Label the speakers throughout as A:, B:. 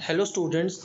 A: Hello students.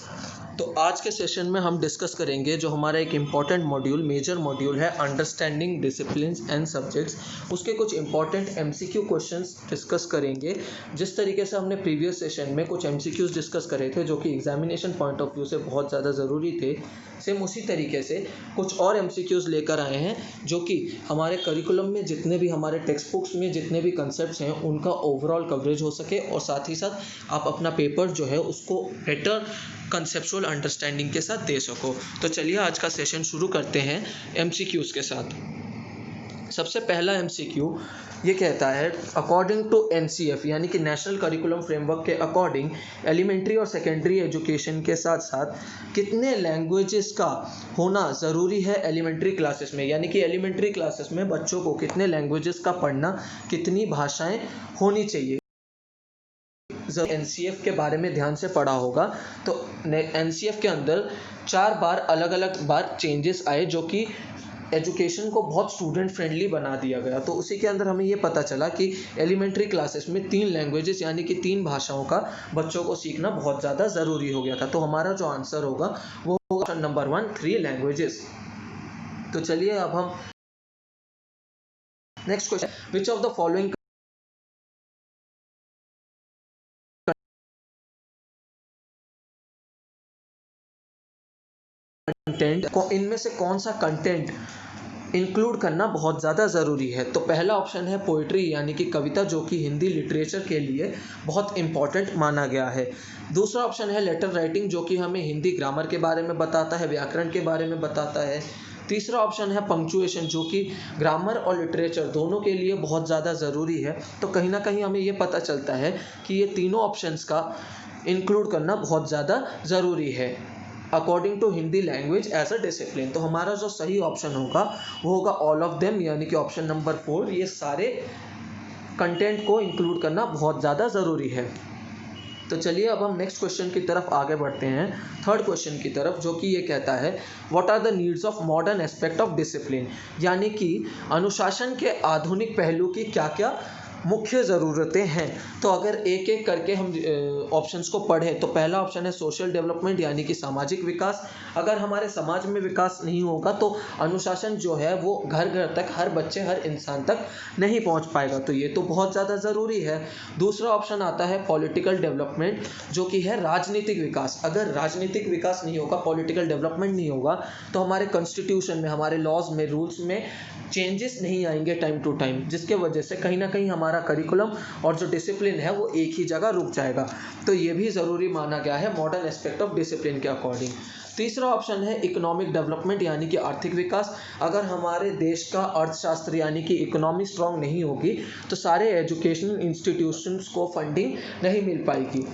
A: तो आज के सेशन में हम डिस्कस करेंगे जो हमारा एक इम्पॉर्टेंट मेजर मॉड्यूल है अंडरस्टैंडिंग डिसिप्लिन्स एंड सब्जेक्ट्स। उसके कुछ इम्पॉर्टेंट एमसीक्यू क्वेश्चंस डिस्कस करेंगे। जिस तरीके से हमने प्रीवियस सेशन में कुछ एमसीक्यूज डिस्कस करे थे जो कि एग्जामिनेशन पॉइंट ऑफ व्यू से बहुत ज़्यादा ज़रूरी थे, सेम उसी तरीके से कुछ और एमसीक्यूज लेकर आए हैं जो कि हमारे करिकुलम में जितने भी हमारे टेक्स्ट बुक्स में जितने भी कंसेप्ट्स हैं उनका ओवरऑल कवरेज हो सके और साथ ही साथ आप अपना पेपर जो है उसको बेटर कंसेप्चुअल अंडरस्टैंडिंग के साथ दे सको। तो चलिए आज का सेशन शुरू करते हैं एमसीक्यूज के साथ। सबसे पहला एमसीक्यू ये कहता है अकॉर्डिंग टू एनसीएफ यानी कि नेशनल करिकुलम फ्रेमवर्क के अकॉर्डिंग एलिमेंट्री और सेकेंडरी एजुकेशन के साथ साथ कितने लैंग्वेजेस का होना ज़रूरी है एलिमेंट्री क्लासेस में, यानी कि एलिमेंट्री क्लासेस में बच्चों को कितने लैंग्वेजेस का पढ़ना, कितनी भाषाएं होनी चाहिए। एनसीएफ के बारे में ध्यान से पढ़ा होगा तो एनसीएफ के अंदर 4 बार अलग अलग बार चेंजेस आए जो कि एजुकेशन को बहुत स्टूडेंट फ्रेंडली बना दिया गया। तो उसी के अंदर हमें ये पता चला कि एलिमेंट्री क्लासेस में 3 लैंग्वेजेस यानी कि 3 भाषाओं का बच्चों को सीखना बहुत ज़्यादा ज़रूरी हो गया था। तो हमारा जो आंसर होगा वो होगा ऑप्शन नंबर 1 3 लैंग्वेजेस। तो चलिए अब हम next question, which of the following content को इनमें से कौन सा कंटेंट इंक्लूड करना बहुत ज़्यादा ज़रूरी है। तो पहला ऑप्शन है पोइट्री यानी कि कविता जो कि हिंदी लिटरेचर के लिए बहुत इंपॉर्टेंट माना गया है। दूसरा ऑप्शन है लेटर राइटिंग जो कि हमें हिंदी ग्रामर के बारे में बताता है, व्याकरण के बारे में बताता है। तीसरा ऑप्शन है पंक्चुएशन जो कि ग्रामर और लिटरेचर दोनों के लिए बहुत ज़्यादा ज़रूरी है। तो कहीं ना कहीं हमें ये पता चलता है कि ये तीनों ऑप्शंस का इंक्लूड करना बहुत ज़्यादा ज़रूरी है according to Hindi language as a discipline. तो हमारा जो सही ऑप्शन होगा वो होगा ऑल ऑफ देम यानी कि ऑप्शन नंबर 4। ये सारे कंटेंट को इंक्लूड करना बहुत ज़्यादा ज़रूरी है। तो चलिए अब हम नेक्स्ट क्वेश्चन की तरफ आगे बढ़ते हैं, थर्ड क्वेश्चन की तरफ, जो कि ये कहता है what are the needs of modern aspect of discipline, यानी कि अनुशासन के आधुनिक पहलू की क्या क्या मुख्य ज़रूरतें हैं। तो अगर एक एक करके हम ऑप्शंस को पढ़ें तो पहला ऑप्शन है सोशल डेवलपमेंट यानी कि सामाजिक विकास। अगर हमारे समाज में विकास नहीं होगा तो अनुशासन जो है वो घर घर तक, हर बच्चे, हर इंसान तक नहीं पहुंच पाएगा। तो ये तो बहुत ज़्यादा ज़रूरी है। दूसरा ऑप्शन आता है पॉलिटिकल डेवलपमेंट जो कि है राजनीतिक विकास। अगर राजनीतिक विकास नहीं होगा, पॉलिटिकल डेवलपमेंट नहीं होगा तो हमारे कॉन्स्टिट्यूशन में, हमारे लॉज में, रूल्स में चेंजेस नहीं आएंगे टाइम टू टाइम, जिसके वजह से कहीं ना कहीं हमारा करिकुलम और जो डिसिप्लिन है वो एक ही जगह रुक जाएगा। तो ये भी ज़रूरी माना गया है मॉडर्न एस्पेक्ट ऑफ डिसिप्लिन के अकॉर्डिंग। तीसरा ऑप्शन है इकोनॉमिक डेवलपमेंट यानी कि आर्थिक विकास। अगर हमारे देश का अर्थशास्त्र यानी कि इकोनॉमी स्ट्रांग नहीं होगी तो सारे एजुकेशनल इंस्टीट्यूशंस को फंडिंग नहीं मिल पाएगी।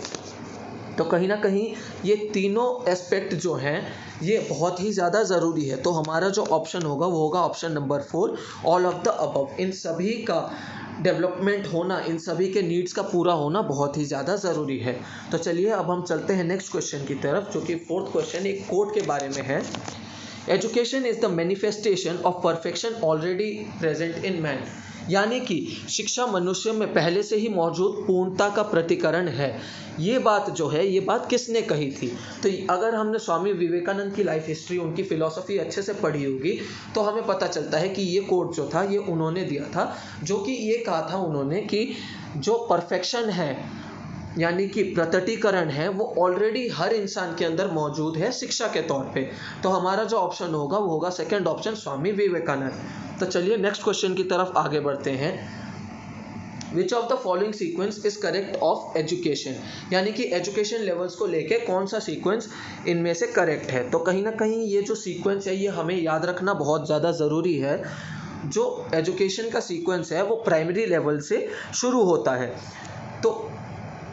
A: तो कहीं ना कहीं ये तीनों एस्पेक्ट जो हैं ये बहुत ही ज़्यादा ज़रूरी है। तो हमारा जो ऑप्शन होगा वो होगा option number 4 all of the above. इन सभी का डेवलपमेंट होना, इन सभी के नीड्स का पूरा होना बहुत ही ज़्यादा ज़रूरी है। तो चलिए अब हम चलते हैं नेक्स्ट क्वेश्चन की तरफ, जो कि फोर्थ क्वेश्चन एक कोट के बारे में है। Education is the manifestation of perfection already present in man, यानी कि शिक्षा मनुष्य में पहले से ही मौजूद पूर्णता का प्रतिकरण है। ये बात जो है, ये बात किसने कही थी? तो अगर हमने स्वामी विवेकानंद की लाइफ हिस्ट्री, उनकी फ़िलॉसफ़ी अच्छे से पढ़ी होगी तो हमें पता चलता है कि ये कोट जो था ये उन्होंने दिया था, जो कि ये कहा था उन्होंने कि जो परफेक्शन है यानी कि प्रकटीकरण है वो ऑलरेडी हर इंसान के अंदर मौजूद है शिक्षा के तौर पे। तो हमारा जो ऑप्शन होगा वो होगा सेकंड ऑप्शन स्वामी विवेकानंद। तो चलिए नेक्स्ट क्वेश्चन की तरफ आगे बढ़ते हैं। Which of the following sequence is correct of education, यानी कि एजुकेशन लेवल्स को लेके कौन सा सीक्वेंस इनमें से करेक्ट है। तो कहीं ना कहीं ये जो सीक्वेंस है ये हमें याद रखना बहुत ज़्यादा ज़रूरी है। जो एजुकेशन का सीक्वेंस है वो प्राइमरी लेवल से शुरू होता है। तो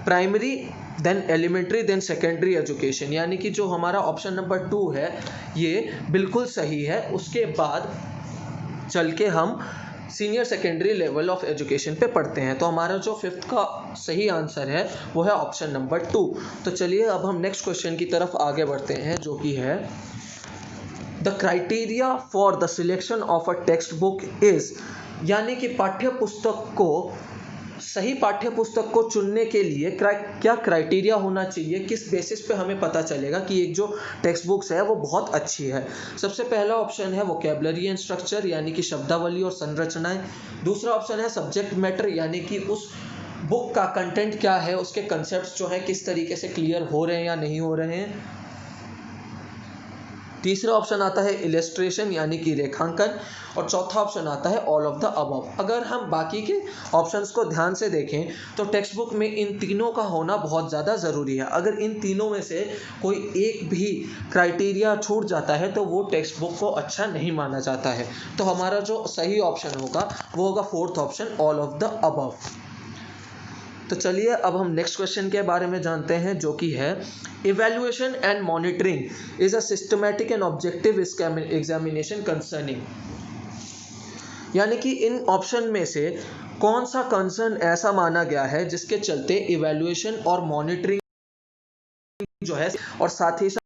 A: primary, then elementary, then secondary education, यानी कि जो हमारा ऑप्शन नंबर 2 है ये बिल्कुल सही है। उसके बाद चल के हम senior secondary level of education पे पढ़ते हैं। तो हमारा जो फिफ्थ का सही आंसर है वो है ऑप्शन नंबर 2। तो चलिए अब हम नेक्स्ट क्वेश्चन की तरफ आगे बढ़ते हैं, जो कि है the criteria for the selection of a text book is, यानी कि पाठ्य पुस्तक को सही पाठ्य पुस्तक को चुनने के लिए क्या क्राइटेरिया होना चाहिए, किस बेसिस पे हमें पता चलेगा कि एक जो टेक्स्ट बुक्स है वो बहुत अच्छी है। सबसे पहला ऑप्शन है वोकेबलरी एंड स्ट्रक्चर, यानी कि शब्दावली और संरचनाएं। दूसरा ऑप्शन है सब्जेक्ट मैटर, यानी कि उस बुक का कंटेंट क्या है, उसके कंसेप्ट जो है किस तरीके से क्लियर हो रहे हैं या नहीं हो रहे हैं। तीसरा ऑप्शन आता है इलस्ट्रेशन, यानी कि रेखांकन। और चौथा ऑप्शन आता है ऑल ऑफ द अबव। अगर हम बाकी के ऑप्शंस को ध्यान से देखें तो टेक्स्ट बुक में इन तीनों का होना बहुत ज़्यादा ज़रूरी है। अगर इन तीनों में से कोई एक भी क्राइटेरिया छूट जाता है तो वो टेक्स्ट बुक को अच्छा नहीं माना जाता है। तो हमारा जो सही ऑप्शन होगा वो होगा fourth option, all of the above. तो चलिए अब हम नेक्स्ट क्वेश्चन के बारे में जानते हैं, जो कि है evaluation and monitoring is a systematic and objective examination concerning. यानी कि इन ऑप्शन में से कौन सा कंसर्न ऐसा माना गया है जिसके चलते इवैल्यूएशन और मॉनिटरिंग जो है और साथ ही साथ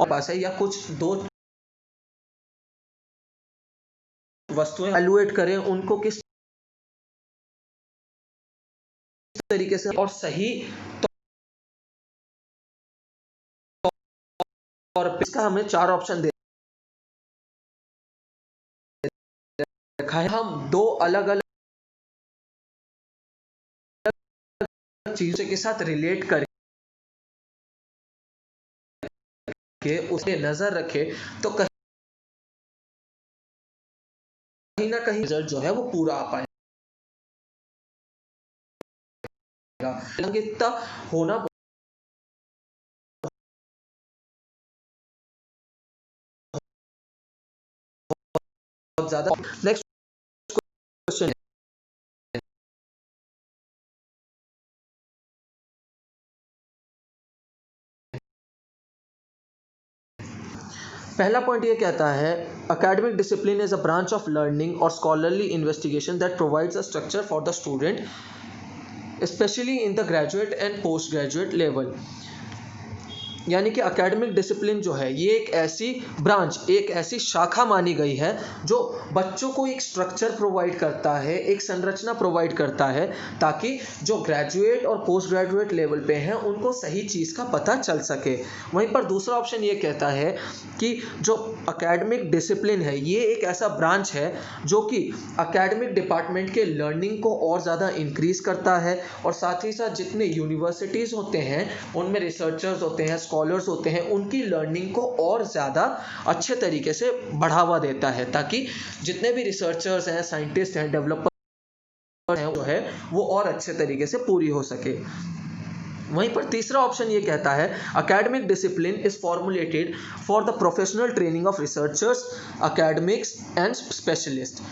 A: और पास है या कुछ दो वस्तुएं इवैल्यूएट करें उनको किस तरीके से और सही और इसका हमें चार ऑप्शन दे रखा है। हम दो अलग अलग चीजों के साथ रिलेट करके उसे नजर रखे तो कहीं ना कहीं रिजल्ट जो है वो पूरा आ पाएगा। संगीतता होना बहुत ज्यादा। नेक्स्ट क्वेश्चन है, पहला पॉइंट ये कहता है academic discipline is a branch of learning or scholarly investigation that provides a structure for the student especially in the graduate and postgraduate level। यानी कि एकेडमिक डिसिप्लिन जो है ये एक ऐसी ब्रांच, एक ऐसी शाखा मानी गई है जो बच्चों को एक स्ट्रक्चर प्रोवाइड करता है, एक संरचना प्रोवाइड करता है, ताकि जो ग्रेजुएट और पोस्ट ग्रेजुएट लेवल पे हैं उनको सही चीज़ का पता चल सके। वहीं पर दूसरा ऑप्शन ये कहता है कि जो एकेडमिक डिसिप्लिन है ये एक ऐसा ब्रांच है जो कि एकेडमिक डिपार्टमेंट के लर्निंग को और ज़्यादा इंक्रीज करता है और साथ ही साथ जितने यूनिवर्सिटीज़ होते हैं उनमें रिसर्चर्स होते हैं, स्कॉलर्स होते हैं, उनकी लर्निंग को और ज़्यादा अच्छे तरीके से बढ़ावा देता है, ताकि जितने भी रिसर्चर्स हैं, साइंटिस्ट हैं, डेवलपर हैं जो है वो और अच्छे तरीके से पूरी हो सके। वहीं पर तीसरा ऑप्शन ये कहता है academic discipline is formulated for the professional training of researchers, academics and specialist.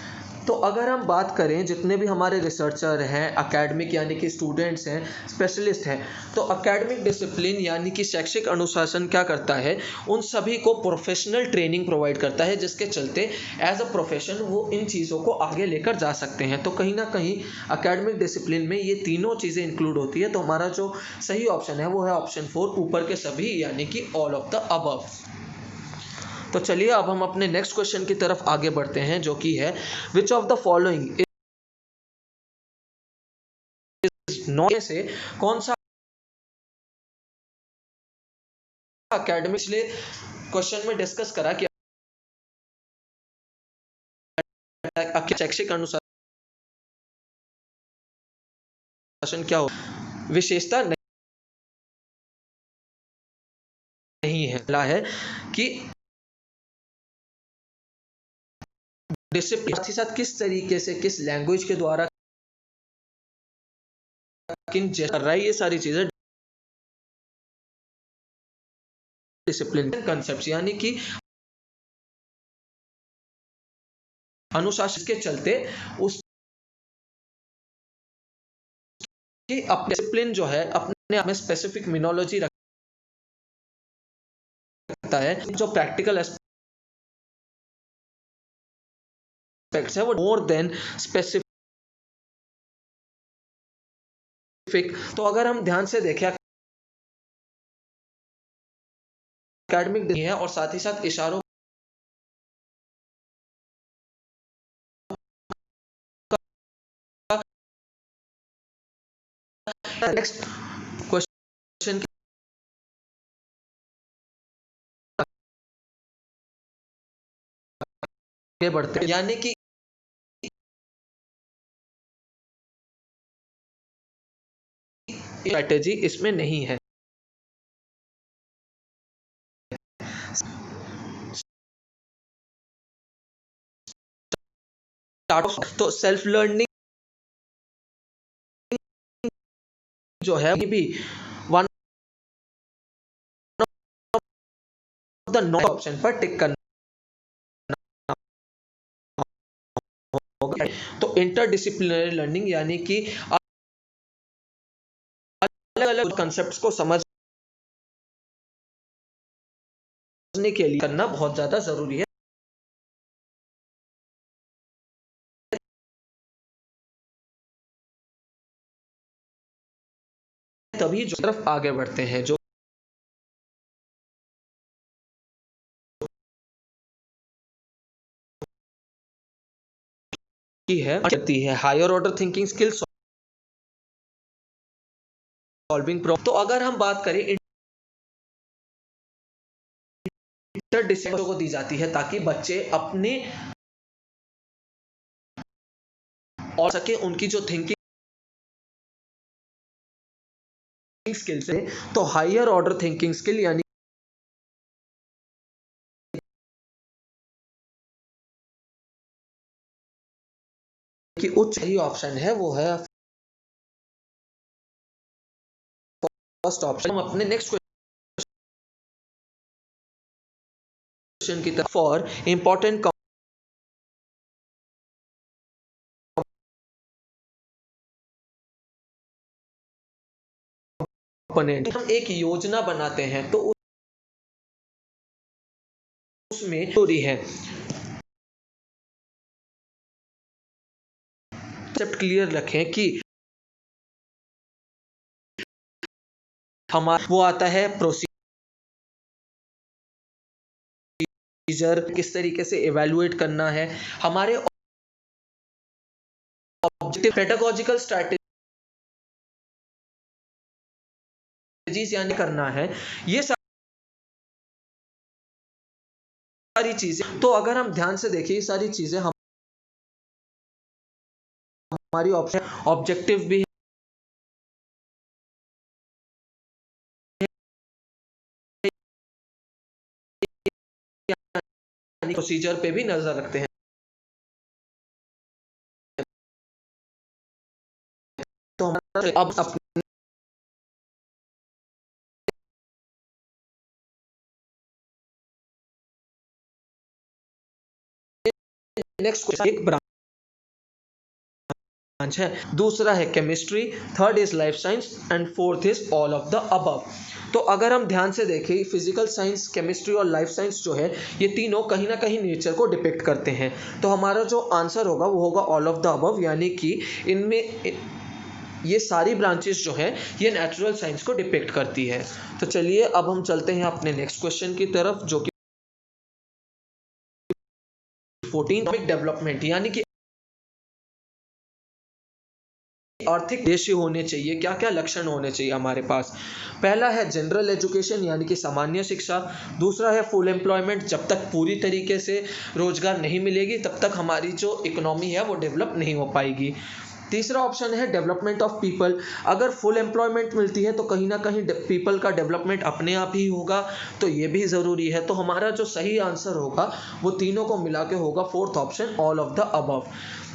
A: तो अगर हम बात करें जितने भी हमारे रिसर्चर हैं, एकेडमिक यानी कि स्टूडेंट्स हैं, स्पेशलिस्ट हैं, तो एकेडमिक डिसिप्लिन यानी कि शैक्षिक अनुशासन क्या करता है, उन सभी को प्रोफेशनल ट्रेनिंग प्रोवाइड करता है, जिसके चलते एज अ प्रोफेशन वो इन चीज़ों को आगे लेकर जा सकते हैं। तो कहीं ना कहीं एकेडमिक डिसिप्लिन में ये तीनों चीज़ें इंक्लूड होती है। तो हमारा जो सही ऑप्शन है वो है ऑप्शन 4, ऊपर के सभी, यानी कि ऑल ऑफ द अबव। तो चलिए अब हम अपने नेक्स्ट क्वेश्चन की तरफ आगे बढ़ते हैं, जो कि है which of the following is not से कौन सा एकेडमिक, पिछले क्वेश्चन में डिस्कस करा कि शैक्षिक अनुशासन क्या हो, विशेषता नहीं है कि डिसिप्लिन साथ ही साथ किस तरीके से, किस लैंग्वेज के द्वारा किन कर रहा है, ये सारी चीजें डिसिप्लिन कंसेप्ट, यानी कि अनुशासन के चलते उसकी अपने डिसिप्लिन जो है अपने आप में स्पेसिफिक मिनोलॉजी रखता है, जो प्रैक्टिकल एस्पेक्ट्स है वो मोर देन स्पेसिफिक। तो अगर हम ध्यान से देखें एकेडमिक है और साथ ही साथ इशारों नेक्स्ट क्वेश्चन आगे बढ़ते हैं, यानी कि स्ट्रैटेजी इसमें नहीं है। तो सेल्फ लर्निंग जो है ये भी one of the not option पर टिक करना होगा। तो इंटरडिसिप्लिनरी लर्निंग यानी कि अलग अलग कंसेप्ट्स को समझने के लिए करना बहुत ज्यादा जरूरी है, तभी जो तरफ आगे बढ़ते हैं। जो की है करती है higher order thinking skills, solving problem. तो अगर हम बात करें इंटरडिसिप्लिनरी को दी जाती है ताकि बच्चे अपने और सके उनकी जो थिंकिंग स्किल्स है। तो हायर ऑर्डर थिंकिंग स्किल यानी कि उच्च ही ऑप्शन है, वो है फर्स्ट ऑप्शन। हम अपने नेक्स्ट क्वेश्चन की तरफ फॉर इंपॉर्टेंट कंपोनेंट हम एक योजना बनाते हैं तो उसमें जरूरी है कंसेप्ट क्लियर रखें कि हमारा वो आता है प्रोसीजर, किस तरीके से इवैल्यूएट करना है, हमारे ऑब्जेक्टिव, पेडागोजिकल स्ट्रैटेजीज यानी करना है, ये सारी चीजें। तो अगर हम ध्यान से देखें ये सारी चीजें हमारी ऑब्जेक्टिव भी प्रोसीजर पे भी नजर रखते हैं। तो हमारा अब अपने नेक्स्ट क्वेश्चन, एक ब्रांच है, दूसरा है chemistry, third is life science and fourth is all of the above. तो अगर हम ध्यान से देखें फिजिकल साइंस, केमिस्ट्री और लाइफ साइंस जो है ये तीनों कहीं ना कहीं नेचर को डिपिक्ट करते हैं। तो हमारा जो आंसर होगा वो होगा ऑल ऑफ द अबव, यानी कि इनमें ये सारी ब्रांचेस जो है ये नेचुरल साइंस को डिपिक्ट करती है। तो चलिए अब हम चलते हैं अपने नेक्स्ट क्वेश्चन की तरफ जो कि 14 डेवलपमेंट यानी कि आर्थिक उद्देश्य होने चाहिए, क्या क्या लक्षण होने चाहिए हमारे पास। पहला है जनरल एजुकेशन यानी कि सामान्य शिक्षा, दूसरा है फुल एम्प्लॉयमेंट, जब तक पूरी तरीके से रोजगार नहीं मिलेगी तब तक हमारी जो इकोनॉमी है वो डेवलप नहीं हो पाएगी। तीसरा ऑप्शन है डेवलपमेंट ऑफ पीपल, अगर फुल एम्प्लॉयमेंट मिलती है तो कहीं ना कहीं पीपल का डेवलपमेंट अपने आप ही होगा, तो ये भी ज़रूरी है। तो हमारा जो सही आंसर होगा वो तीनों को मिला के होगा fourth option all of the above.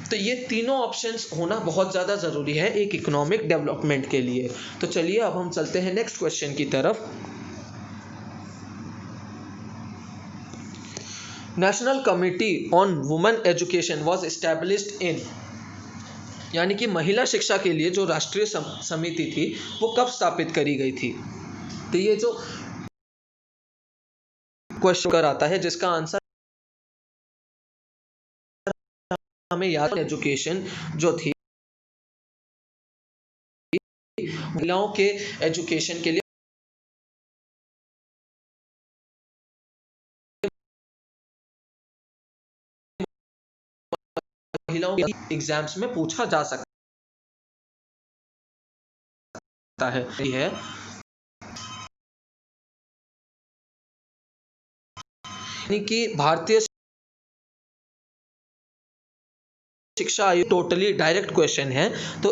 A: तो ये तीनों ऑप्शंस होना बहुत ज़्यादा ज़रूरी है एक इकोनॉमिक डेवलपमेंट के लिए। तो चलिए अब हम चलते हैं नेक्स्ट क्वेश्चन की तरफ। National committee on women education was established in, यानी कि महिला शिक्षा के लिए जो राष्ट्रीय समिति थी वो कब स्थापित करी गई थी। तो ये जो क्वेश्चन कर आता है जिसका आंसर हमें याद, एजुकेशन जो थी महिलाओं के एजुकेशन के लिए महिलाओं के एग्जाम्स में पूछा जा सकता है यानी कि भारतीय शिक्षा आयोग टोटली डायरेक्ट क्वेश्चन है। तो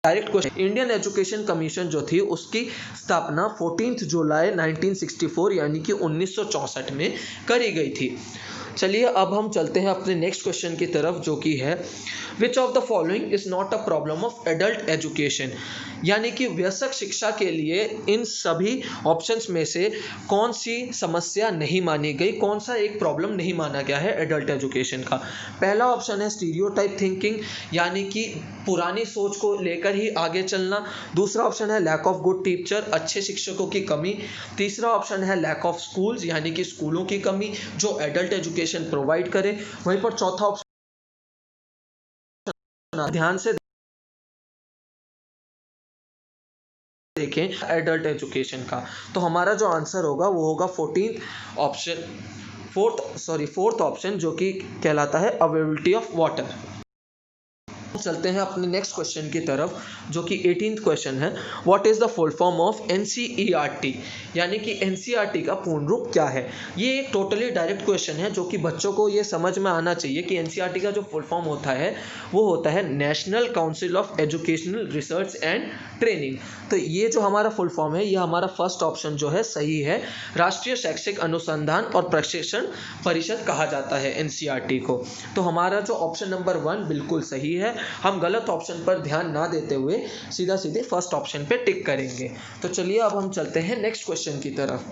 A: direct question, Indian education commission जो थी उसकी स्थापना 14 जुलाई 1964 यानी कि 1964 में करी गई थी। चलिए अब हम चलते हैं अपने नेक्स्ट क्वेश्चन की तरफ, जो कि है which of the following is not a problem of adult education, यानी कि वयस्क शिक्षा के लिए इन सभी ऑप्शंस में से कौन सी समस्या नहीं मानी गई, कौन सा एक प्रॉब्लम नहीं माना गया है एडल्ट एजुकेशन का। पहला ऑप्शन है स्टीरियोटाइप थिंकिंग, यानी कि पुरानी सोच को लेकर ही आगे चलना। दूसरा ऑप्शन है लैक ऑफ गुड टीचर, अच्छे शिक्षकों की कमी। तीसरा ऑप्शन है लैक ऑफ स्कूल्स, यानी कि स्कूलों की कमी जो एडल्ट एजुकेशन प्रोवाइड करे। वहीं पर चौथा ऑप्शन ध्यान से देखें एडल्ट एजुकेशन का, तो हमारा जो आंसर होगा वो होगा फोर्थ ऑप्शन, जो कि कहलाता है अवेलेबिलिटी ऑफ वाटर। चलते हैं अपने नेक्स्ट क्वेश्चन की तरफ, जो कि 18th क्वेश्चन है, what is the full form of NCERT, यानी कि एनसीईआरटी का पूर्ण रूप क्या है। ये एक टोटली डायरेक्ट क्वेश्चन है जो कि बच्चों को ये समझ में आना चाहिए कि एनसीईआरटी का जो फुल फॉर्म होता है वो होता है national council of educational research and training. तो ये जो हमारा फुल फॉर्म है, ये हमारा फर्स्ट ऑप्शन जो है सही है। राष्ट्रीय शैक्षिक अनुसंधान और प्रशिक्षण परिषद कहा जाता है एनसीईआरटी को। तो हमारा जो ऑप्शन नंबर 1 बिल्कुल सही है। हम गलत ऑप्शन पर ध्यान ना देते हुए सीधा सीधे फर्स्ट ऑप्शन पे टिक करेंगे। तो चलिए अब हम चलते हैं नेक्स्ट क्वेश्चन की तरफ।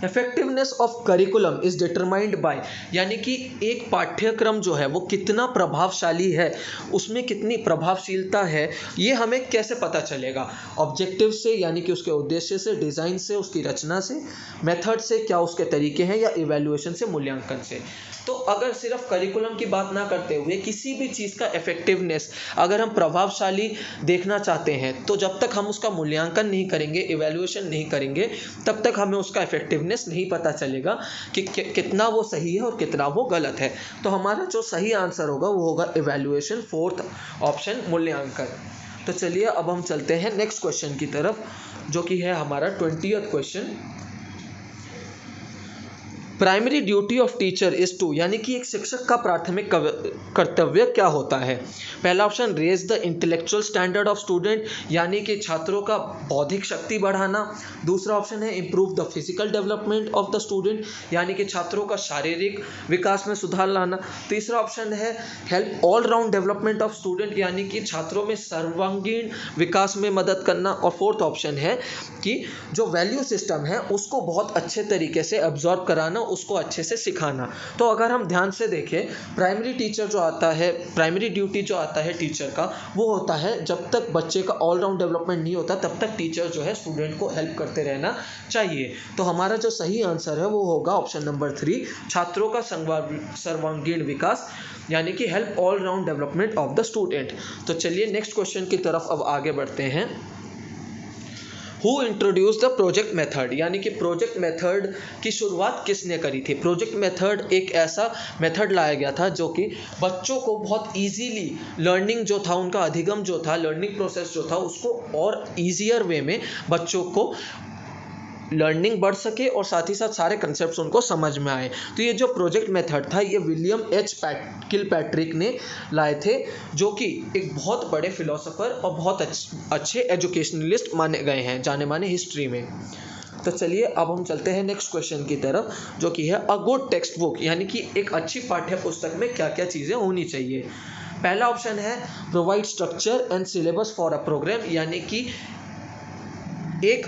A: Effectiveness of curriculum is determined by, यानी कि एक पाठ्यक्रम जो है वो कितना प्रभावशाली है, उसमें कितनी प्रभावशीलता है, ये हमें कैसे पता चलेगा। ऑब्जेक्टिव से, यानी कि उसके उद्देश्य से, डिज़ाइन से, उसकी रचना से, मेथड से, क्या उसके तरीके हैं, या इवैल्यूएशन से, मूल्यांकन से। तो अगर सिर्फ करिकुलम की बात ना करते हुए किसी भी चीज़ का इफेक्टिवनेस अगर हम प्रभावशाली देखना चाहते हैं, तो जब तक हम उसका मूल्यांकन नहीं करेंगे, इवैल्यूएशन नहीं करेंगे, तब तक हमें उसका इफेक्टिवनेस नहीं पता चलेगा कि कितना वो सही है और कितना वो गलत है। तो हमारा जो सही आंसर होगा वो होगा इवैल्यूएशन, फोर्थ ऑप्शन मूल्यांकन। तो चलिए अब हम चलते हैं नेक्स्ट क्वेश्चन की तरफ, जो कि है हमारा 20th question. Primary duty of teacher is to, यानी कि एक शिक्षक का प्राथमिक कर्तव्य क्या होता है। पहला option raise the intellectual standard of student, यानी कि छात्रों का बौद्धिक शक्ति बढ़ाना। दूसरा ऑप्शन है improve the physical development of the student, यानी कि छात्रों का शारीरिक विकास में सुधार लाना। तीसरा ऑप्शन है help all round development of student, यानी कि छात्रों में सर्वांगीण विकास में मदद करना। और फोर्थ ऑप्शन है कि जो वैल्यू सिस्टम है उसको बहुत अच्छे तरीके से एब्जॉर्ब कराना, उसको अच्छे से सिखाना। तो अगर हम ध्यान से देखें, प्राइमरी टीचर जो आता है, प्राइमरी ड्यूटी जो आता है टीचर का, वो होता है जब तक बच्चे का ऑलराउंड डेवलपमेंट नहीं होता तब तक टीचर जो है स्टूडेंट को हेल्प करते रहना चाहिए। तो हमारा जो सही आंसर है वो होगा ऑप्शन नंबर 3, छात्रों का सर्वांगीण विकास, यानी कि help all round development of the student. तो चलिए नेक्स्ट क्वेश्चन की तरफ अब आगे बढ़ते हैं। Who introduce the project method, यानी कि प्रोजेक्ट मेथड की शुरुआत किसने करी थी। प्रोजेक्ट मेथड एक ऐसा मेथड लाया गया था जो कि बच्चों को बहुत इजीली लर्निंग जो था, उनका अधिगम जो था, लर्निंग प्रोसेस जो था, उसको और ईजियर वे में बच्चों को लर्निंग बढ़ सके और साथ ही साथ सारे कंसेप्ट्स उनको समझ में आए। तो ये जो प्रोजेक्ट मेथड था ये विलियम एच किलपैट्रिक ने लाए थे, जो कि एक बहुत बड़े फिलोसोफर और बहुत अच्छे एजुकेशनलिस्ट माने गए हैं, जाने माने हिस्ट्री में। तो चलिए अब हम चलते हैं नेक्स्ट क्वेश्चन की तरफ, जो कि है अ गुड टेक्स्ट बुक, यानी कि एक अच्छी पाठ्य पुस्तक में क्या क्या चीज़ें होनी चाहिए। पहला ऑप्शन है provide structure and syllabus for a program, यानी कि एक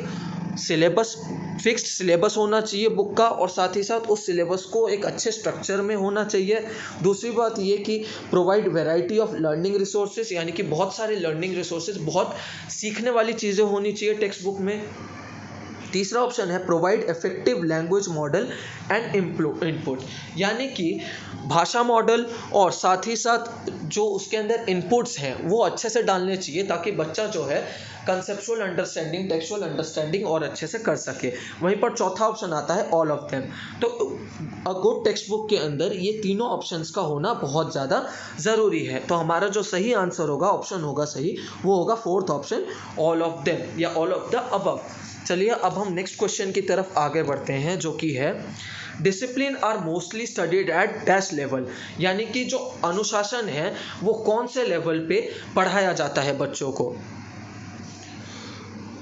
A: सिलेबस, फिक्स्ड सिलेबस होना चाहिए बुक का, और साथ ही साथ उस सिलेबस को एक अच्छे स्ट्रक्चर में होना चाहिए। दूसरी बात ये कि provide variety of learning resources, यानी कि बहुत सारे लर्निंग रिसोर्सेज, बहुत सीखने वाली चीज़ें होनी चाहिए टेक्स्ट बुक में। तीसरा ऑप्शन है provide effective language model and input, यानी कि भाषा मॉडल और साथ ही साथ जो उसके अंदर इनपुट्स हैं वो अच्छे से डालने चाहिए ताकि बच्चा जो है कंसेप्चुअल अंडरस्टैंडिंग, टेक्सचुअल अंडरस्टैंडिंग और अच्छे से कर सके। वहीं पर चौथा ऑप्शन आता है ऑल ऑफ देम। तो अ गुड टेक्स्ट बुक के अंदर ये तीनों ऑप्शंस का होना बहुत ज़्यादा ज़रूरी है। तो हमारा जो सही आंसर होगा, ऑप्शन होगा सही, वो होगा fourth option, all of them या ऑल ऑफ द अबव। चलिए अब हम नेक्स्ट क्वेश्चन की तरफ आगे बढ़ते हैं, जो कि है discipline are mostly studied at dash level, यानी कि जो अनुशासन है वो कौन से लेवल पे पढ़ाया जाता है बच्चों को।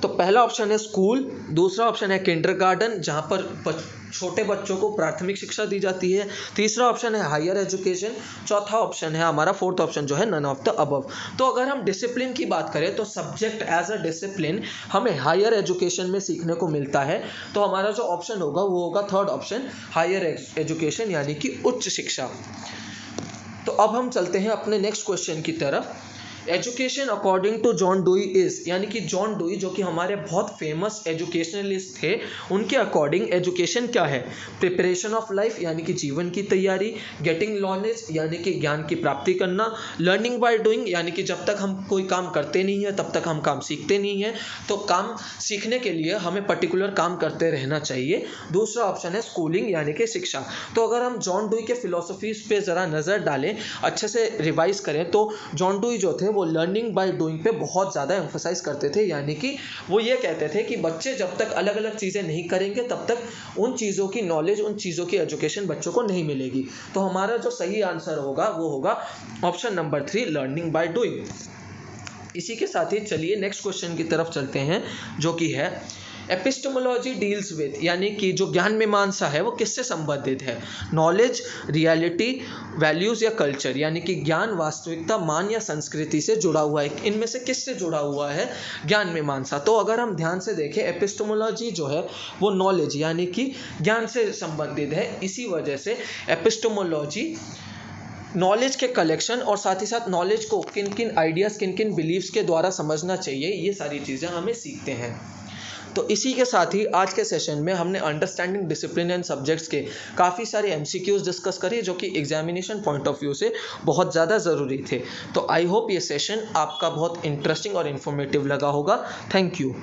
A: तो पहला ऑप्शन है स्कूल, दूसरा ऑप्शन है किंडरगार्टन जहाँ पर छोटे बच्चों को प्राथमिक शिक्षा दी जाती है, तीसरा ऑप्शन है हायर एजुकेशन, चौथा ऑप्शन है हमारा फोर्थ ऑप्शन जो है नन ऑफ द अबव। तो अगर हम डिसिप्लिन की बात करें तो सब्जेक्ट एज अ डिसिप्लिन हमें हायर एजुकेशन में सीखने को मिलता है। तो हमारा जो ऑप्शन होगा वो होगा थर्ड ऑप्शन, हायर एजुकेशन यानी कि उच्च शिक्षा। तो अब हम चलते हैं अपने नेक्स्ट क्वेश्चन की तरफ। Education according to John Dewey is, यानी कि जॉन डुई जो कि हमारे बहुत फेमस एजुकेशनलिस्ट थे, उनके अकॉर्डिंग एजुकेशन क्या है? प्रिपरेशन ऑफ लाइफ यानी कि जीवन की तैयारी, गेटिंग नॉलेज यानी कि ज्ञान की प्राप्ति करना, लर्निंग बाय डूइंग यानी कि जब तक हम कोई काम करते नहीं है तब तक हम काम सीखते नहीं हैं, तो काम सीखने के लिए हमें पर्टिकुलर काम करते रहना चाहिए। दूसरा ऑप्शन है स्कूलिंग यानी कि शिक्षा। तो अगर हम जॉन डुई के फिलोसफीज पे ज़रा नज़र डालें, अच्छे से रिवाइज करें, तो जॉन डुई जो थे वो लर्निंग बाय डूइंग पे बहुत ज़्यादा एम्फोसाइज करते थे, यानी कि वो ये कहते थे कि बच्चे जब तक अलग अलग चीज़ें नहीं करेंगे तब तक उन चीज़ों की नॉलेज, उन चीज़ों की एजुकेशन बच्चों को नहीं मिलेगी। तो हमारा जो सही आंसर होगा वो होगा option number 3, learning by doing. इसी के साथ ही चलिए नेक्स्ट क्वेश्चन की तरफ चलते हैं, जो कि है एपिस्टेमोलॉजी डील्स विद, यानी कि जो ज्ञान मीमांसा है वो किससे संबंधित है? नॉलेज, रियलिटी, वैल्यूज़ या कल्चर, यानी कि ज्ञान, वास्तविकता, मान या संस्कृति से जुड़ा हुआ है। इनमें से किससे जुड़ा हुआ है ज्ञान मीमांसा? तो अगर हम ध्यान से देखें, एपिस्टेमोलॉजी जो है वो नॉलेज यानी कि ज्ञान से संबंधित है। इसी वजह से एपिस्टेमोलॉजी नॉलेज के कलेक्शन और साथ ही साथ नॉलेज को किन किन आइडियाज़, किन किन बिलीव्स के द्वारा समझना चाहिए, ये सारी चीज़ें हमें सीखते हैं। तो इसी के साथ ही आज के सेशन में हमने अंडरस्टैंडिंग डिसिप्लिन एंड सब्जेक्ट्स के काफ़ी सारे एमसीक्यूज़ डिस्कस करे, जो कि एग्जामिनेशन पॉइंट ऑफ व्यू से बहुत ज़्यादा ज़रूरी थे। तो आई होप ये सेशन आपका बहुत इंटरेस्टिंग और इन्फॉर्मेटिव लगा होगा। Thank you.